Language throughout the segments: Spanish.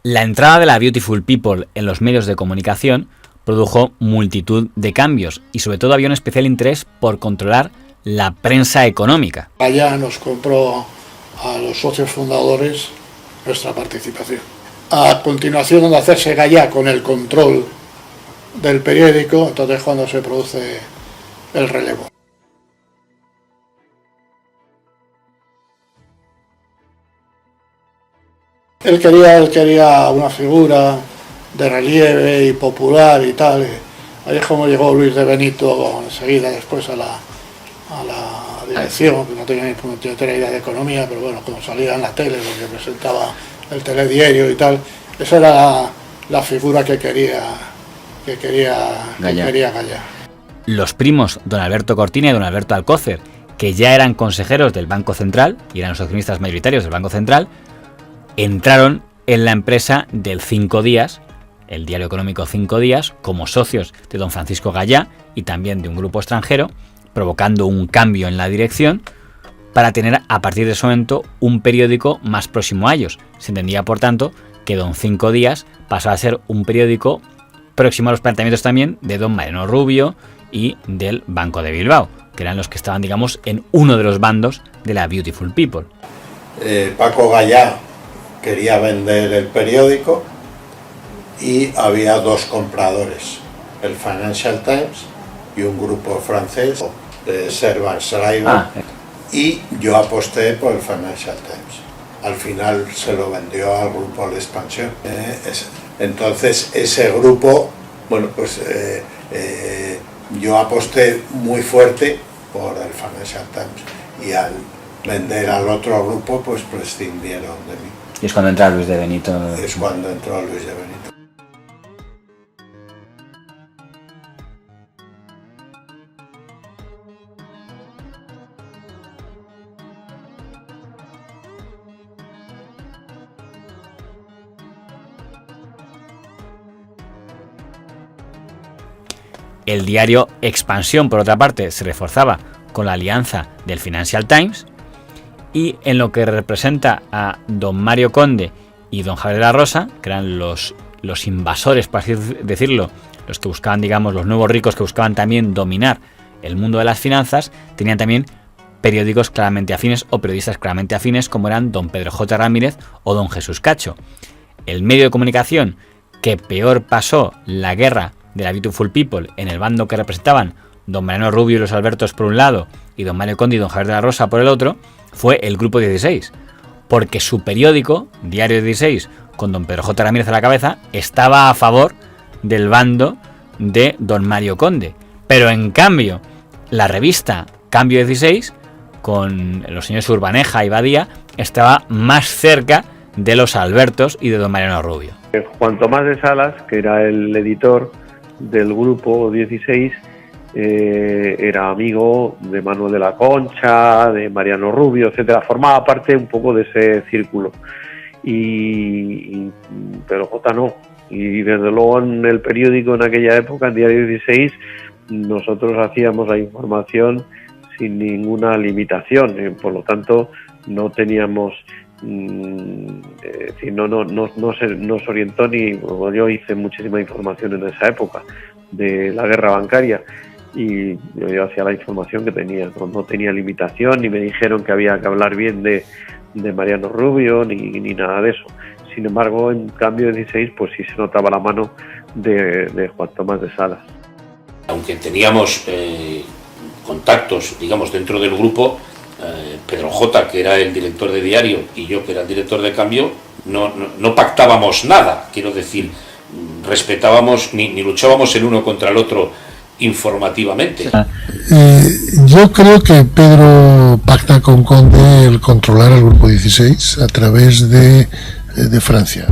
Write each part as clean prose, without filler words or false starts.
La entrada de la Beautiful People en los medios de comunicación produjo multitud de cambios y sobre todo había un especial interés por controlar la prensa económica. Gaya nos compró a los socios fundadores nuestra participación. A continuación de hacerse Gaya con el control del periódico, entonces cuando se produce el relevo. Él quería una figura de relieve y popular y tal. Ahí es como llegó Luis de Benito enseguida después a la dirección, que no tenía ni idea de economía, pero bueno, como salía en la tele, porque presentaba el telediario y tal, esa era la figura que quería Gaya. Los primos don Alberto Cortina y don Alberto Alcócer, que ya eran consejeros del Banco Central y eran los accionistas mayoritarios del Banco Central, entraron en la empresa del Cinco Días, el diario económico Cinco Días, como socios de don Francisco Gaya y también de un grupo extranjero, provocando un cambio en la dirección para tener a partir de ese momento un periódico más próximo a ellos. Se entendía, por tanto, que don Cinco Días pasaba a ser un periódico próximo a los planteamientos también de don Mariano Rubio y del Banco de Bilbao, que eran los que estaban, digamos, en uno de los bandos de la Beautiful People. Paco Gaya quería vender el periódico y había dos compradores, el Financial Times y un grupo francés de Servan Schreiber, y yo aposté por el Financial Times. Al final se lo vendió al grupo L'Expansión. Entonces ese grupo, bueno, pues yo aposté muy fuerte por el Financial Times y al vender al otro grupo pues prescindieron de mí. Y es cuando entra Luis de Benito. Es cuando entró Luis de Benito. El diario Expansión, por otra parte, se reforzaba con la alianza del Financial Times, y en lo que representa a don Mario Conde y don Javier de la Rosa, que eran los invasores, por así decirlo, los que buscaban, digamos, los nuevos ricos que buscaban también dominar el mundo de las finanzas, tenían también periódicos claramente afines o periodistas claramente afines, como eran don Pedro J. Ramírez o don Jesús Cacho. El medio de comunicación que peor pasó la guerra de la Beautiful People en el bando que representaban don Mariano Rubio y los Albertos por un lado y don Mario Conde y don Javier de la Rosa por el otro, fue el Grupo 16, porque su periódico, Diario 16, con don Pedro J. Ramírez a la cabeza, estaba a favor del bando de don Mario Conde. Pero en cambio, la revista Cambio 16, con los señores Urbaneja y Badía, estaba más cerca de los Albertos y de don Mariano Rubio. Juan Tomás de Salas, que era el editor del Grupo 16, era amigo de Manuel de la Concha, de Mariano Rubio, etcétera. Formaba parte un poco de ese círculo. Pero J no. Y desde luego en el periódico en aquella época, en Diario 16, nosotros hacíamos la información sin ninguna limitación. Por lo tanto, no teníamos... nos orientó ni... Bueno, yo hice muchísima información en esa época de la guerra bancaria y yo hacía la información que tenía, no tenía limitación, ni me dijeron que había que hablar bien de Mariano Rubio ni nada de eso. Sin embargo, en Cambio 16 pues sí se notaba la mano de Juan Tomás de Salas. Aunque teníamos contactos, digamos, dentro del grupo, Pedro J., que era el director de Diario, y yo, que era el director de Cambio, no pactábamos nada, quiero decir, respetábamos ni luchábamos el uno contra el otro informativamente. Yo creo que Pedro pacta con Conde el controlar al Grupo 16 a través de Francia.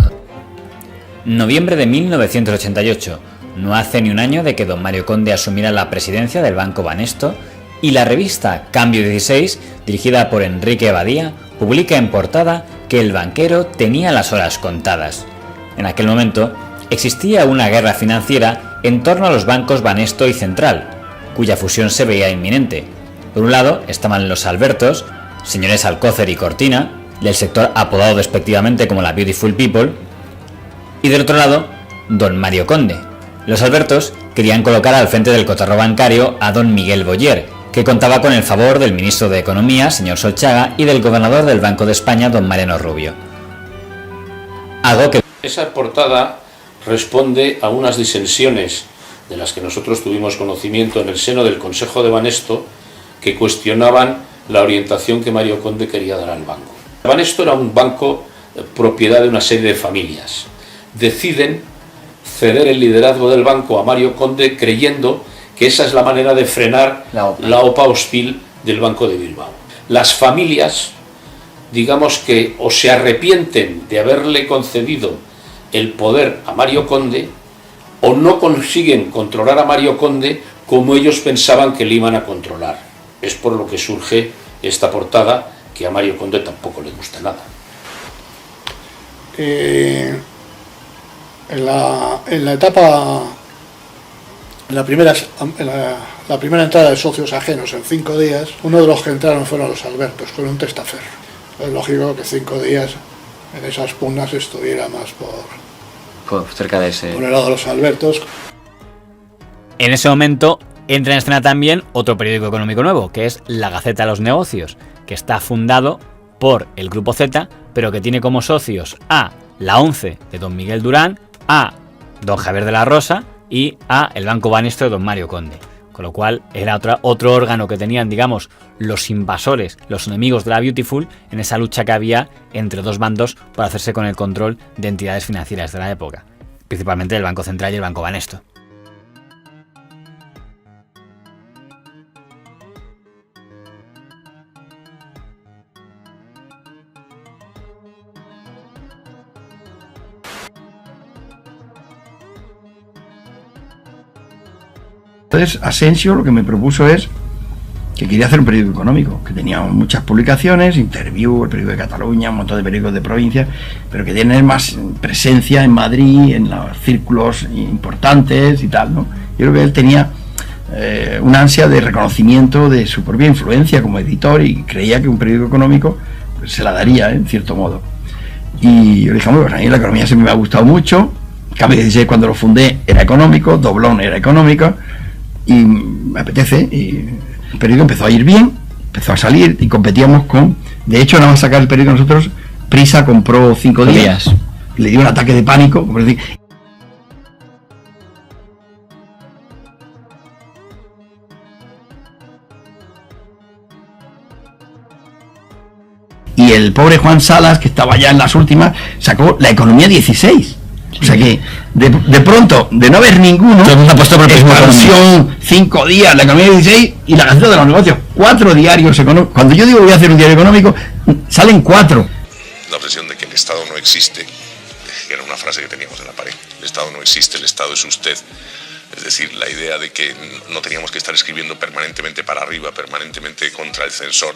Noviembre de 1988. No hace ni un año de que don Mario Conde asumiera la presidencia del Banco Banesto, y la revista Cambio 16, dirigida por Enrique Badía, publica en portada que el banquero tenía las horas contadas. En aquel momento existía una guerra financiera en torno a los bancos Banesto y Central, cuya fusión se veía inminente. Por un lado estaban los Albertos, señores Alcócer y Cortina, del sector apodado despectivamente como la Beautiful People, Y del otro lado, don Mario Conde. Los Albertos querían colocar al frente del cotarro bancario a don Miguel Boyer, que contaba con el favor del ministro de Economía, señor Solchaga, y del gobernador del Banco de España, don Mariano Rubio. Algo que... Esa portada responde a unas disensiones de las que nosotros tuvimos conocimiento en el seno del Consejo de Banesto, que cuestionaban la orientación que Mario Conde quería dar al banco. Banesto era un banco propiedad de una serie de familias. Deciden ceder el liderazgo del banco a Mario Conde, creyendo que esa es la manera de frenar la OPA hostil del Banco de Bilbao. Las familias, digamos que o se arrepienten de haberle concedido el poder a Mario Conde, o no consiguen controlar a Mario Conde como ellos pensaban que le iban a controlar. Es por lo que surge esta portada, que a Mario Conde tampoco le gusta nada. En la etapa, la primera entrada de socios ajenos en 5 días, uno de los que entraron fueron los Albertos, con un testaferro. Es lógico que 5 días en esas pugnas estuviera más por cerca de ese... por el lado de los Albertos. En ese momento entra en escena también otro periódico económico nuevo, que es La Gaceta de los Negocios, que está fundado por el Grupo Z, pero que tiene como socios a la ONCE de don Miguel Durán, a don Javier de la Rosa y a el Banco Banesto de don Mario Conde. Con lo cual era otro órgano que tenían, digamos, los invasores, los enemigos de la Beautiful, en esa lucha que había entre dos bandos por hacerse con el control de entidades financieras de la época, principalmente el Banco Central y el Banco Banesto. Entonces Asensio lo que me propuso es que quería hacer un periódico económico, que tenía muchas publicaciones, Interview, el periódico de Cataluña, un montón de periódicos de provincia, pero que tiene más presencia en Madrid, en los círculos importantes y tal, ¿no? Yo creo que él tenía una ansia de reconocimiento de su propia influencia como editor y creía que un periódico económico pues, se la daría, en cierto modo. Y yo le dije, pues a mí la economía siempre me ha gustado mucho. Cambio 16, cuando lo fundé, era económico, Doblón era económico, y me apetece, y el periódico empezó a ir bien, empezó a salir y competíamos con, de hecho nada más sacar el periódico nosotros, Prisa compró 5 días, le dio un ataque de pánico, y el pobre Juan Salas, que estaba ya en las últimas, sacó La Economía 16. O sea que de pronto, de no haber ninguno, Expansión, 5 días, La Economía 16 y La Gaceta de los Negocios, 4 diarios económicos. Cuando yo digo voy a hacer un diario económico, salen 4. La obsesión de que el Estado no existe, que era una frase que teníamos en la pared, el Estado no existe, el Estado es usted. Es decir, la idea de que no teníamos que estar escribiendo permanentemente para arriba, permanentemente contra el censor.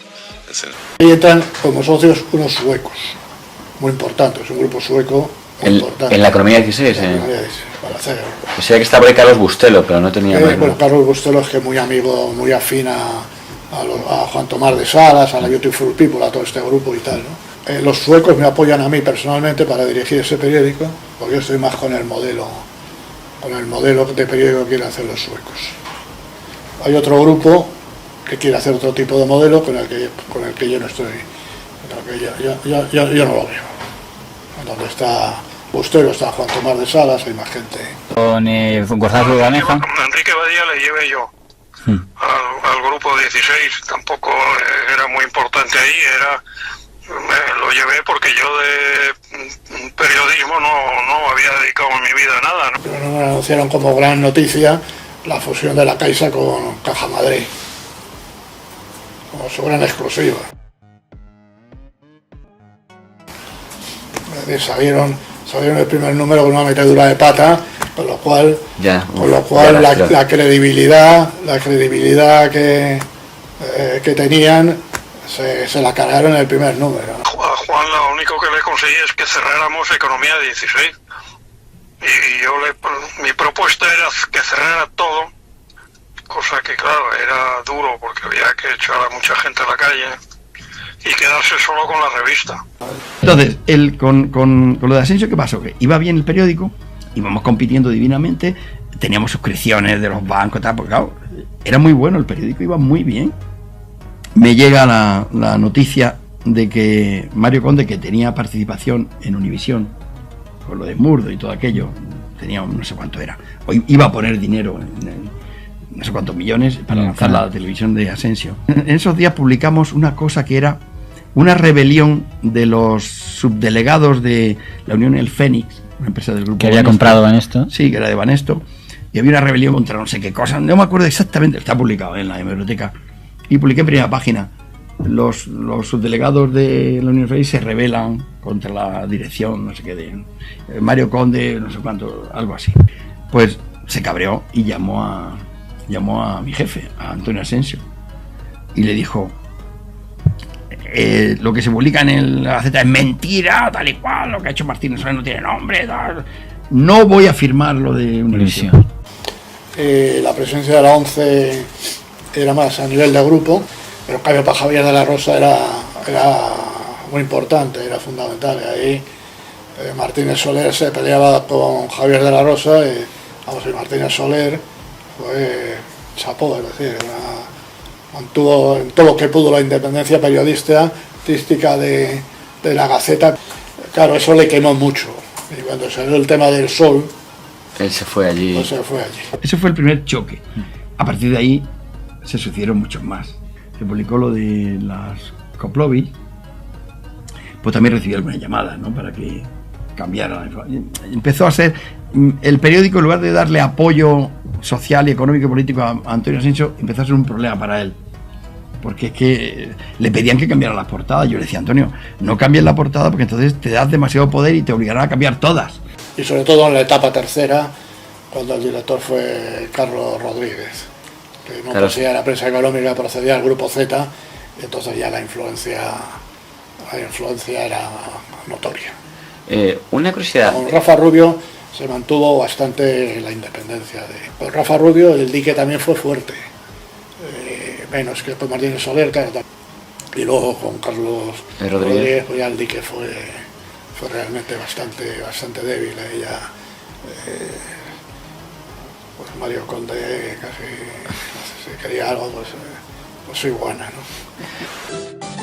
Ahí entran como socios unos suecos, muy importantes, un grupo sueco. En la Economía 16, para hacer. Decía que estaba ahí Carlos Bustelo, pero no tenía más. Bueno, Carlos Bustelo es que muy amigo, muy afín a Juan Tomás de Salas, a la Beautiful People, a todo este grupo y tal, ¿no? Los suecos me apoyan a mí personalmente para dirigir ese periódico, porque yo estoy más con el modelo de periódico que quieren hacer los suecos. Hay otro grupo que quiere hacer otro tipo de modelo con el que yo no estoy, yo no lo veo. Donde está Bustelo, está Juan Tomás de Salas, hay más gente. Con Gonzalo Ganeja. Enrique Badía le llevé yo al grupo 16, tampoco era muy importante ahí, lo llevé porque yo de periodismo no había dedicado en mi vida a nada, ¿no? Pero no me anunciaron como gran noticia la fusión de la Caixa con Caja Madrid, como su gran exclusiva. Salieron el primer número con una metedura de pata, con lo cual la credibilidad que tenían se la cargaron en el primer número. A Juan lo único que le conseguí es que cerráramos Economía 16 y mi propuesta era que cerrara todo, cosa que claro era duro porque había que echar a mucha gente a la calle y quedarse solo con la revista. Entonces, él con lo de Asensio, ¿qué pasó? Que iba bien el periódico, íbamos compitiendo divinamente, teníamos suscripciones de los bancos, tal, porque claro, era muy bueno el periódico, iba muy bien. Me llega la noticia de que Mario Conde, que tenía participación en Univisión, con lo de Murdo y todo aquello, tenía no sé cuánto era, o iba a poner dinero no sé cuántos millones para lanzar la televisión de Asensio. En esos días publicamos una cosa que era una rebelión de los subdelegados de la Unión El Fénix, una empresa del grupo que había Banesto. comprado Banesto. Sí, que era de Banesto, y había una rebelión contra no sé qué cosa, no me acuerdo exactamente, está publicado en la biblioteca, y publiqué en primera página. Los subdelegados de la Unión Fénix se rebelan contra la dirección, no sé qué, de Mario Conde, no sé cuánto, algo así. Pues se cabreó y llamó a mi jefe, a Antonio Asensio, y le dijo: lo que se publica en la Gaceta es mentira, tal y cual, lo que ha hecho Martínez Soler no tiene nombre, tal. No voy a firmar lo de Univisión. La presencia de la ONCE era más a nivel de grupo, pero el cambio para Javier de la Rosa era muy importante, era fundamental. Y ahí Martínez Soler se peleaba con Javier de la Rosa y Martínez Soler fue chapó, es decir, mantuvo en todo lo que pudo la independencia periodística de la Gaceta. Claro, eso le quemó mucho. Y cuando salió el tema del Sol, él se fue allí. Pues se fue allí. Ese fue el primer choque. A partir de ahí se sucedieron muchos más. Se publicó lo de las Koplovich, pues también recibió alguna llamada, ¿no?, para que cambiara. Empezó a ser el periódico, en lugar de darle apoyo social y económico y político a Antonio Asensio, empezó a ser un problema para él, porque es que le pedían que cambiara las portadas. Yo le decía: Antonio, no cambies la portada porque entonces te das demasiado poder y te obligarán a cambiar todas. Y sobre todo en la etapa tercera, cuando el director fue Carlos Rodríguez, que no poseía la prensa económica, procedía al grupo Z, y entonces ya la influencia era notoria. Una curiosidad. Con Rafa Rubio se mantuvo bastante la independencia. Con Rafa Rubio el dique también fue fuerte, menos que con Martínez Soler, claro, y luego con Carlos Rodríguez, pues ya el dique fue realmente bastante débil. Ella, pues Mario Conde casi, no sé si quería algo, pues soy buena, ¿no?